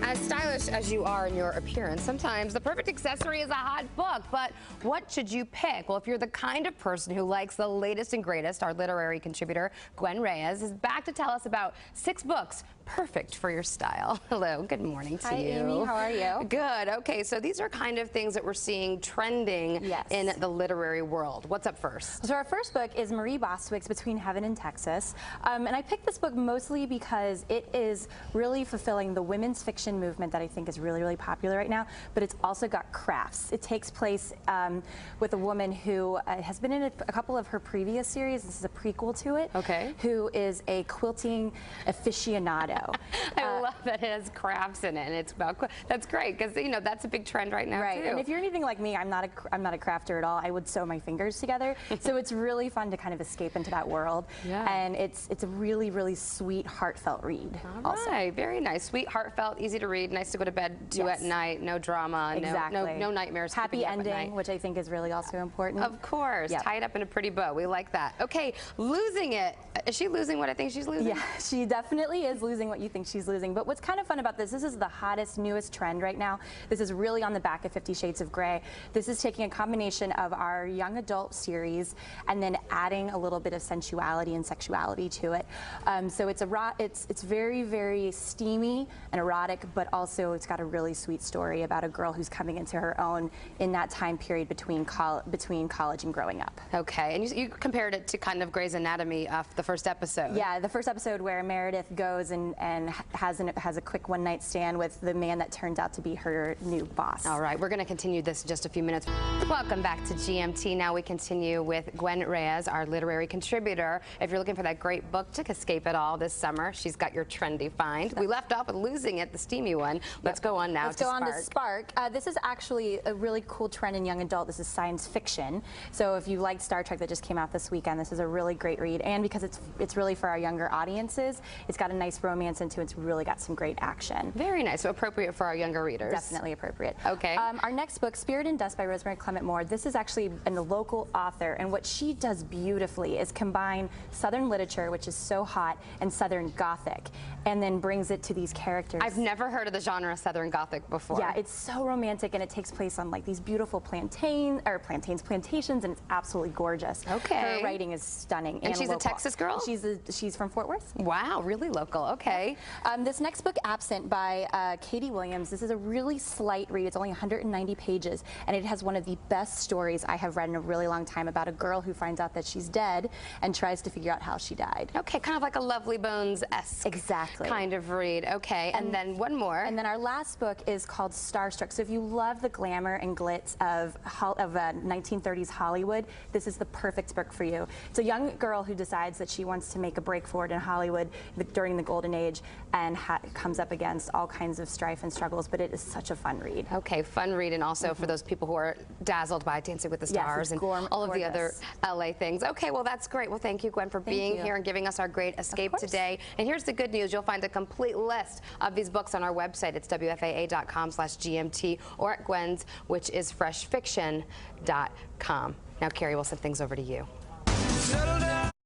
As stylish as you are in your appearance, sometimes the perfect accessory is a hot book, but what should you pick? Well, if you're the kind of person who likes the latest and greatest, our literary contributor, Gwen Reyes, is back to tell us about 6 books perfect for your style. Hello, good morning to you. Hi, Amy, how are you? Good, okay, so these are kind of things that we're seeing trending in the literary world. What's up first? So our first book is Marie Bostwick's Between Heaven and Texas, and I picked this book mostly because it is really fulfilling the women's fiction movement that I think is really, really popular right now, but it's also got crafts. It takes place with a woman who has been in a couple of her previous series. This is a prequel to it. Okay. Who is a quilting aficionado. I love that it has crafts in it, and it's about that's great because you know that's a big trend right now too. And if you're anything like me, I'm not a crafter at all. I would sew my fingers together, so it's really fun to kind of escape into that world. Yeah. And it's a really, really sweet, heartfelt read. All right, very nice, sweet, heartfelt, easy to read, nice to go to bed to at night. No drama, no nightmares. Happy ending, which I think is really also important. Of course, tied up in a pretty bow. We like that. Okay, losing it. Is she losing what I think she's losing? Yeah, she definitely is losing what you think she's losing. But what's kind of fun about this is the hottest, newest trend right now. This is really on the back of 50 Shades of Grey. This is taking a combination of our young adult series and then adding a little bit of sensuality and sexuality to it. So it's very, very steamy and erotic, but also it's got a really sweet story about a girl who's coming into her own in that time period between college and growing up. Okay, and you compared it to kind of Grey's Anatomy, the first episode. Yeah, the first episode where Meredith goes and has a quick one-night stand with the man that turns out to be her new boss. All right, we're going to continue this in just a few minutes. Welcome back to GMT. Now we continue with Gwen Reyes, our literary contributor. If you're looking for that great book to escape it all this summer, she's got your trendy find. We left off with Losing It, the steamy one. Let's go on now. Let's go on to Spark. This is actually a really cool trend in young adult. This is science fiction. So if you like Star Trek that just came out this weekend, this is a really great read. And because it's really for our younger audiences, it's got a nice romance into it. It's really got some great action. Very nice. So appropriate for our younger readers. Definitely appropriate. Okay. Our next book, Spirit and Dust by Rosemary Clement-Moore. This is actually a local author, and what she does beautifully is combine Southern literature, which is so hot, and Southern Gothic, and then brings it to these characters. I've never heard of the genre Southern Gothic before. Yeah, it's so romantic, and it takes place on like these beautiful plantations, and it's absolutely gorgeous. Okay. Her writing is stunning. And she's local. A Texas girl? She's from Fort Worth. Wow, really local. Okay. This next book, Absent, by Katie Williams, this is a really slight read. It's only 190 pages, and it has one of the best stories I have read in a really long time about a girl who finds out that she's dead and tries to figure out how she died. Okay, kind of like a Lovely Bones-esque kind of read. Okay, and then one more. And then our last book is called Starstruck. So if you love the glamour and glitz of 1930s Hollywood, this is the perfect book for you. It's a young girl who decides that she wants to make a break forward in Hollywood during the golden age, and comes up against all kinds of strife and struggles, but it is such a fun read. Okay, fun read, and also for those people who are dazzled by Dancing with the Stars and all of the other LA things. Okay, well that's great. Well, thank you, Gwen, for being here and giving us our great escape today. And here's the good news. You'll find a complete list of these books on our website. It's wfaa.com/GMT or at Gwen's, which is freshfiction.com. Now, Carrie, we'll send things over to you.